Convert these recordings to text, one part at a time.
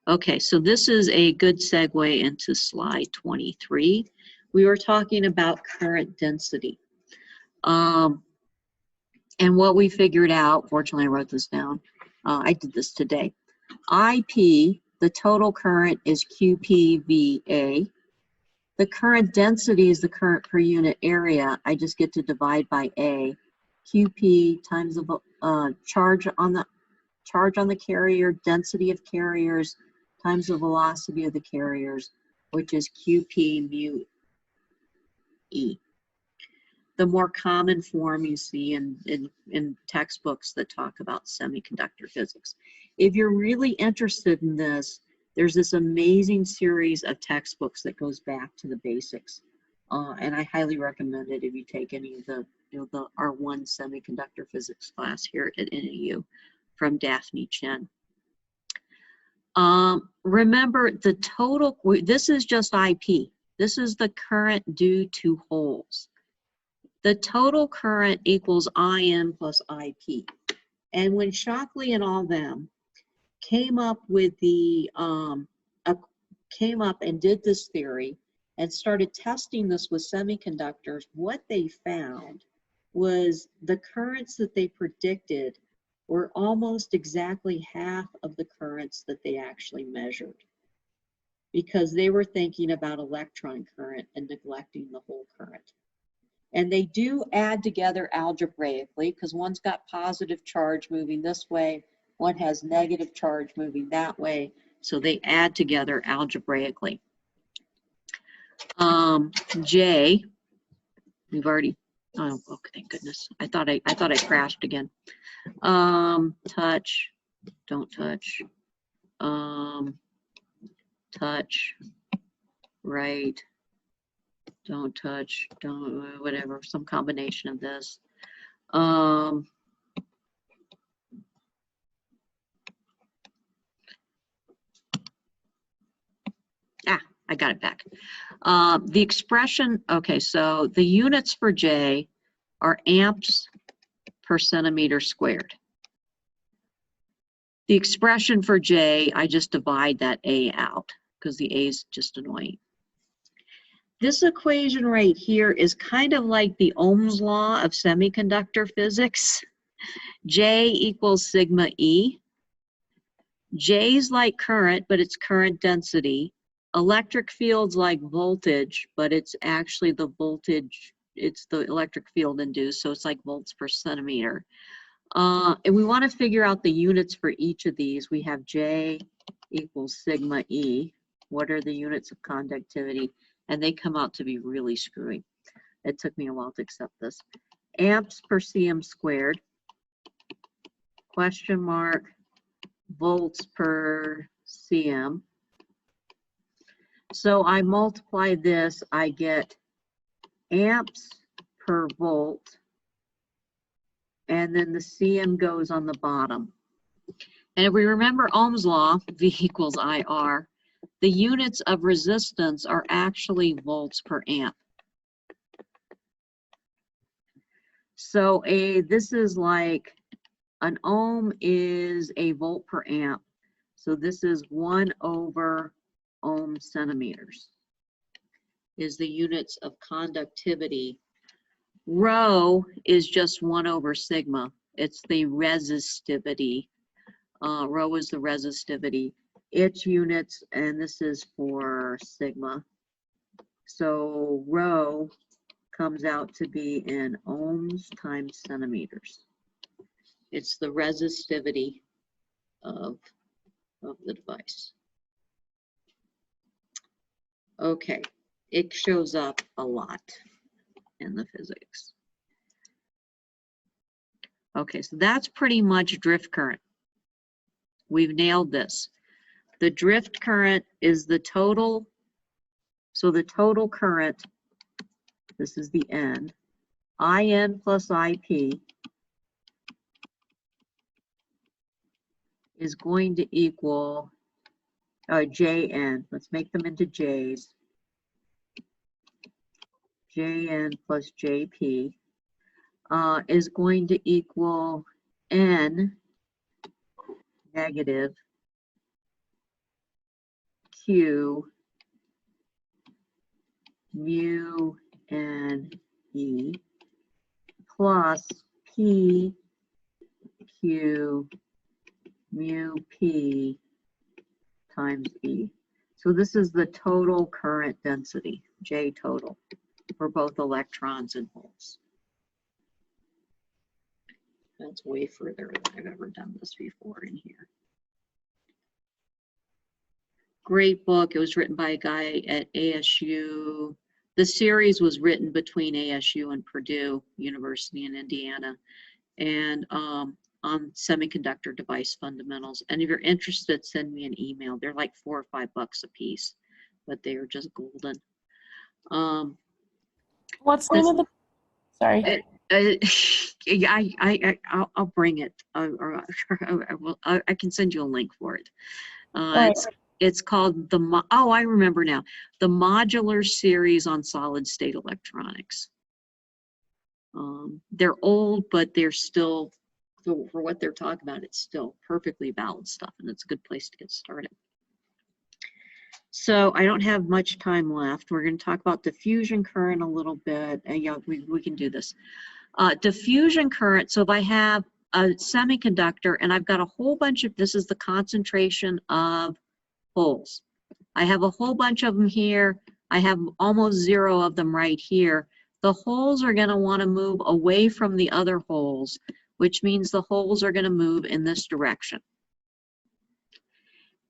Okay, so this is a good segue into slide 23. We were talking about current density. And what we figured out, fortunately I wrote this down, I did this today. IP, the total current, is QPVA. The current density is the current per unit area. I just get to divide by A. QP times the charge on the carrier, density of carriers, times the velocity of the carriers, which is QP mu E. The more common form you see in textbooks that talk about semiconductor physics. If you're really interested in this, there's this amazing series of textbooks that goes back to the basics. And I highly recommend it if you take any of the R1 semiconductor physics class here at NAU from Daphne Chen. Remember the total, this is just IP. This is the current due to holes. The total current equals IN plus IP. And when Shockley and all them came up with the, came up and did this theory and started testing this with semiconductors, what they found was the currents that they predicted were almost exactly half of the currents that they actually measured, because they were thinking about electron current and neglecting the whole current. And they do add together algebraically, because one's got positive charge moving this way, one has negative charge moving that way, so they add together algebraically. J, we've already, oh, thank goodness. I thought I crashed again. Touch, don't touch, touch, right, don't touch, don't, whatever, some combination of this. I got it back. The expression, okay, so the units for J are amps per centimeter squared. The expression for J, I just divide that A out because the A is just annoying. This equation right here is kind of like the Ohm's law of semiconductor physics. J equals sigma E. J is like current, but it's current density. Electric field's like voltage, but it's actually the voltage, it's the electric field induced, so it's like volts per centimeter. And we want to figure out the units for each of these. We have J equals sigma E. What are the units of conductivity? And they come out to be really screwy. It took me a while to accept this. Amps per cm squared, question mark, volts per cm. So I multiply this, I get amps per volt, and then the cm goes on the bottom. And if we remember Ohm's law, V equals IR, the units of resistance are actually volts per amp. So this is like, an ohm is a volt per amp. So this is 1 over ohm centimeters is the units of conductivity. Rho is just 1 over sigma. It's the resistivity. Rho is the resistivity. Its units, and this is for sigma. So rho comes out to be in ohms times centimeters. It's the resistivity of the device. Okay, it shows up a lot in the physics. Okay, so that's pretty much drift current. We've nailed this. The drift current is the total, so the total current, this is the N, IN plus IP is going to equal JN. Let's make them into J's. JN plus JP is going to equal N negative Q mu N E plus P Q mu P times E. So this is the total current density, J total, for both electrons and holes. That's way further than I've ever done this before in here. Great book. It was written by a guy at ASU. The series was written between ASU and Purdue University in Indiana, and on semiconductor device fundamentals. And if you're interested, send me an email. They're like $4 or $5 a piece, but they are just golden. What's the name of the? Sorry. I'll bring it. I can send you a link for it. Right. It's called I remember now, the Modular Series on Solid State Electronics. They're old, but they're still, for what they're talking about, it's still perfectly valid stuff, and it's a good place to get started. So I don't have much time left. We're going to talk about diffusion current a little bit. Yeah, we can do this. Diffusion current, so if I have a semiconductor and I've got a whole bunch of, this is the concentration of holes. I have a whole bunch of them here. I have almost 0 of them right here. The holes are going to want to move away from the other holes, which means the holes are going to move in this direction.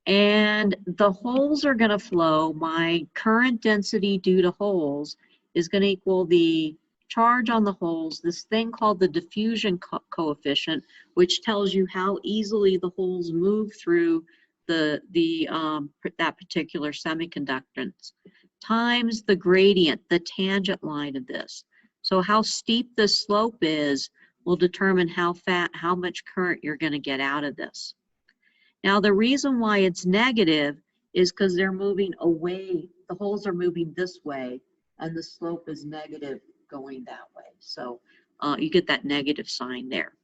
And the holes are going to flow. My current density due to holes is going to equal the charge on the holes, this thing called the diffusion coefficient, which tells you how easily the holes move through that particular semiconductance, times the gradient, the tangent line of this. So how steep the slope is will determine how much current you're going to get out of this. Now the reason why it's negative is because they're moving away, the holes are moving this way, and the slope is negative going that way. So you get that negative sign there.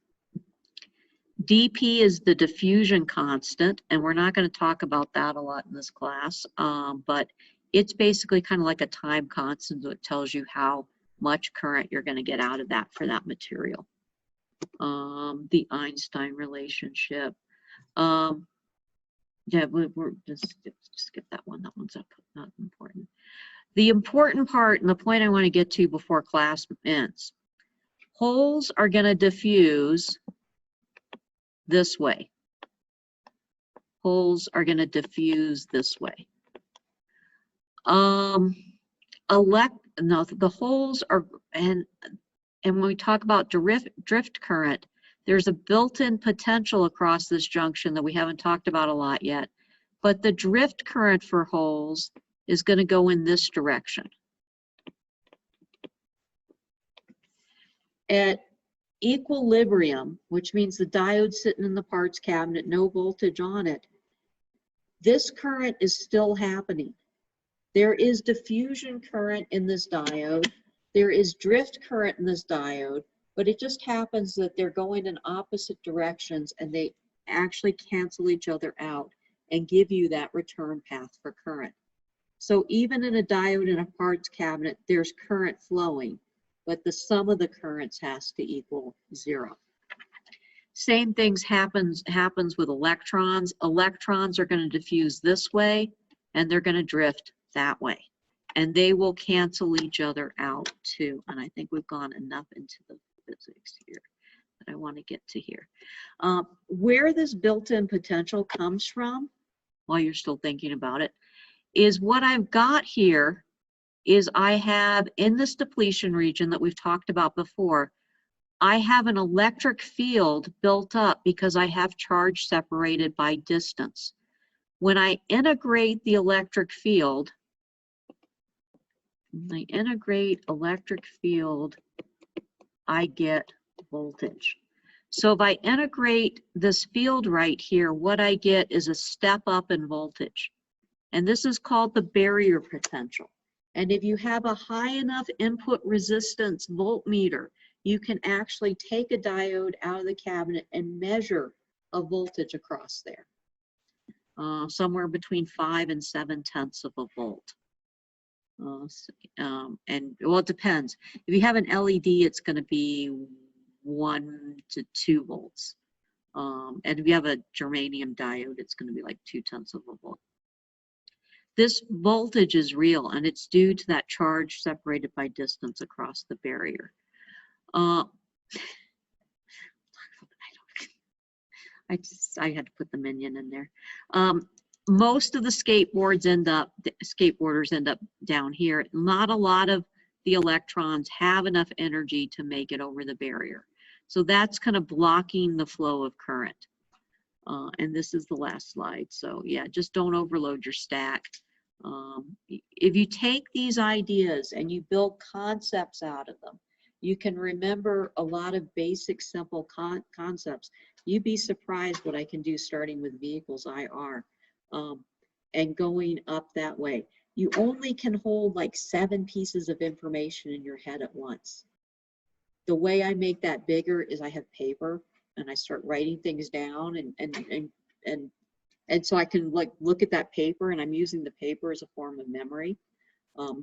dP is the diffusion constant, and we're not going to talk about that a lot in this class, but it's basically kind of like a time constant that tells you how much current you're going to get out of that for that material. The Einstein relationship. Yeah, we're just skip that one. That one's not important. The important part and the point I want to get to before class ends. Holes are going to diffuse this way. Holes are going to diffuse this way. The holes are, and when we talk about drift current, there's a built-in potential across this junction that we haven't talked about a lot yet. But the drift current for holes is going to go in this direction. At equilibrium, which means the diode's sitting in the parts cabinet, no voltage on it, this current is still happening. There is diffusion current in this diode. There is drift current in this diode, but it just happens that they're going in opposite directions and they actually cancel each other out and give you that return path for current. So even in a diode in a parts cabinet, there's current flowing, but the sum of the currents has to equal 0. Same things happens with electrons. Electrons are going to diffuse this way, and they're going to drift that way. And they will cancel each other out too. And I think we've gone enough into the physics here that I want to get to here. Where this built-in potential comes from, while you're still thinking about it, is what I've got here is I have in this depletion region that we've talked about before, I have an electric field built up because I have charge separated by distance. When I integrate the electric field, I get voltage. So if I integrate this field right here, what I get is a step up in voltage. And this is called the barrier potential. And if you have a high enough input resistance voltmeter, you can actually take a diode out of the cabinet and measure a voltage across there. somewhere between 5 and 7/10 of a volt. And well, it depends. If you have an LED, it's going to be 1 to 2 volts. And if you have a germanium diode, it's going to be like 0.2 of a volt. This voltage is real, and it's due to that charge separated by distance across the barrier. I had to put the minion in there. Most of the skateboarders end up down here. Not a lot of the electrons have enough energy to make it over the barrier. So that's kind of blocking the flow of current. And this is the last slide. So yeah, just don't overload your stack. If you take these ideas and you build concepts out of them, you can remember a lot of basic, simple concepts. You'd be surprised what I can do starting with vehicles IR and going up that way. You only can hold like 7 pieces of information in your head at once. The way I make that bigger is I have paper and I start writing things down and so I can like look at that paper and I'm using the paper as a form of memory.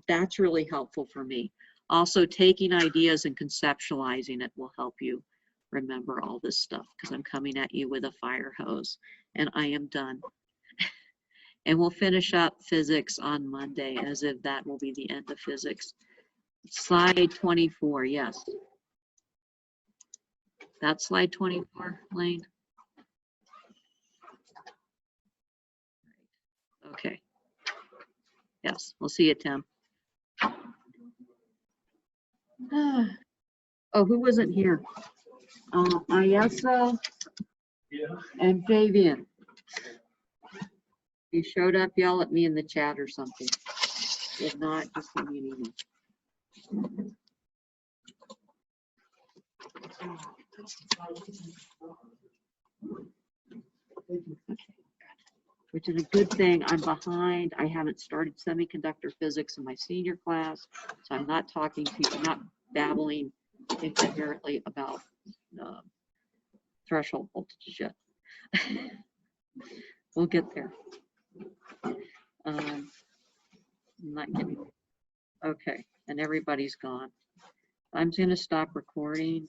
That's really helpful for me. Also, taking ideas and conceptualizing it will help you remember all this stuff because I'm coming at you with a fire hose and I am done. And we'll finish up physics on Monday as if that will be the end of physics. Slide 24, yes. That's slide 24, Lane? Okay. Yes, we'll see you, Tim. Oh, who wasn't here? Ayesa and Fabian. If you showed up, yell at me in the chat or something. If not, just send me an email. Which is a good thing. I'm behind. I haven't started semiconductor physics in my senior class, so I'm not talking to you, I'm not babbling incoherently about threshold voltages yet. We'll get there. I'm not getting. Okay, and everybody's gone. I'm going to stop recording.